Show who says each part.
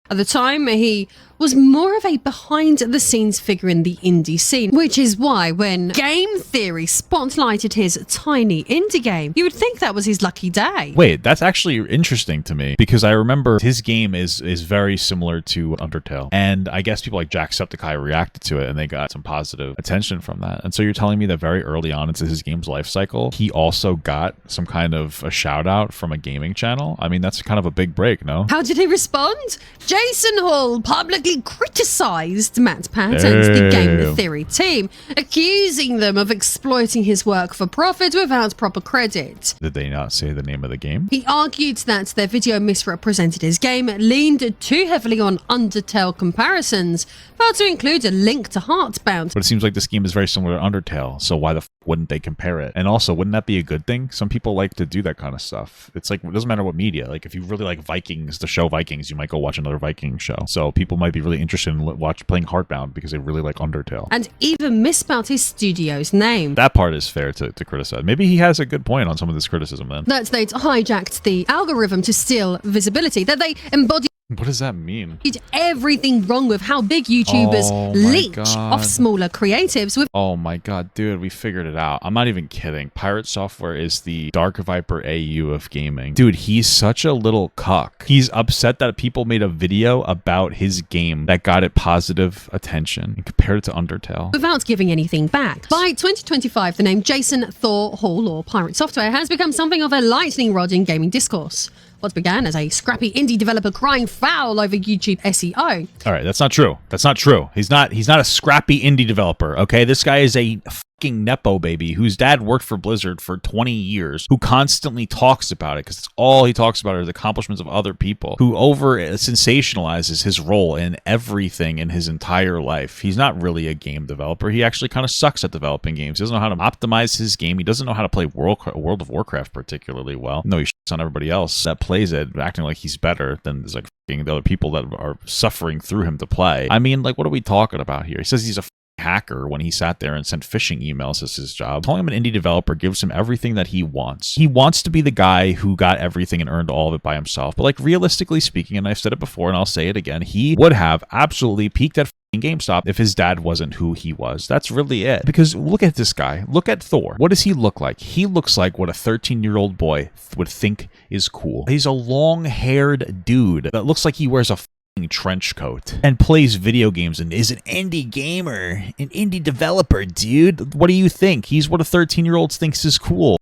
Speaker 1: At the time, he was more of a behind-the-scenes figure in the indie scene, which is why when Game Theory spotlighted his tiny indie game, you would think that was his lucky day.
Speaker 2: Wait, that's actually interesting to me because I remember his game is very similar to Undertale, and I guess people like Jacksepticeye reacted to it and they got some positive attention from that. And so you're telling me that very early on into his game's life cycle, he also got some kind of a shout out from a gaming channel? I mean, that's kind of a big break, no?
Speaker 1: How did he respond? Jason Hall publicly criticized MatPat and the Game Theory team, accusing them of exploiting his work for profit without proper credit.
Speaker 2: Did they not say the name of the game?
Speaker 1: He argued that their video misrepresented his game, leaned too heavily on Undertale comparisons, failed to include a link to Heartbound.
Speaker 2: But it seems like this game is very similar to Undertale, so why the f wouldn't they compare it? And also, wouldn't that be a good thing? Some people like to do that kind of stuff. It's like, it doesn't matter what media. Like, if you really like Vikings, the show Vikings, you might go watch another Viking show. So people might be really interested in playing Heartbound because they really like Undertale.
Speaker 1: And even misspelled his studio's name.
Speaker 2: That part is fair to criticize. Maybe he has a good point on some of this criticism then.
Speaker 1: That they'd hijacked the algorithm to steal visibility, that they embodied
Speaker 2: What does that mean?
Speaker 1: everything wrong with how big YouTubers leech off smaller creatives with.
Speaker 2: Oh my god, dude, we figured it out. I'm not even kidding. Pirate Software is the Dark Viper AU of gaming. Dude, he's such a little cuck. He's upset that people made a video about his game that got it positive attention and compared it to Undertale
Speaker 1: Without giving anything back. By 2025, the name Jason Thor Hall, or Pirate Software, has become something of a lightning rod in gaming discourse. What began as a scrappy indie developer crying foul over YouTube SEO.
Speaker 2: All right, that's not true. That's not true. He's not a scrappy indie developer, okay? This guy is a fucking nepo baby whose dad worked for Blizzard for 20 years, who constantly talks about it because it's all he talks about are the accomplishments of other people, who over sensationalizes his role in everything in his entire life. He's not really a game developer. He actually kind of sucks at developing games. He doesn't know how to optimize his game. He doesn't know how to play World of Warcraft particularly well. No, he shits on everybody else that plays it, acting like he's better than there's like the other people that are suffering through him to play. I mean, like, what are we talking about here? He says he's a hacker when he sat there and sent phishing emails as his job. Calling him an indie developer gives him everything that he wants. He wants to be the guy who got everything and earned all of it by himself. But like, realistically speaking, and I've said it before and I'll say it again, he would have absolutely peaked at GameStop if his dad wasn't who he was. That's really it. Because look at this guy. Look at Thor. What does he look like? He looks like what a 13-year-old boy would think is cool. He's a long-haired dude that looks like he wears a trench coat and plays video games and is an indie gamer, an indie developer, dude. What do you think? He's what a 13-year-old thinks is cool.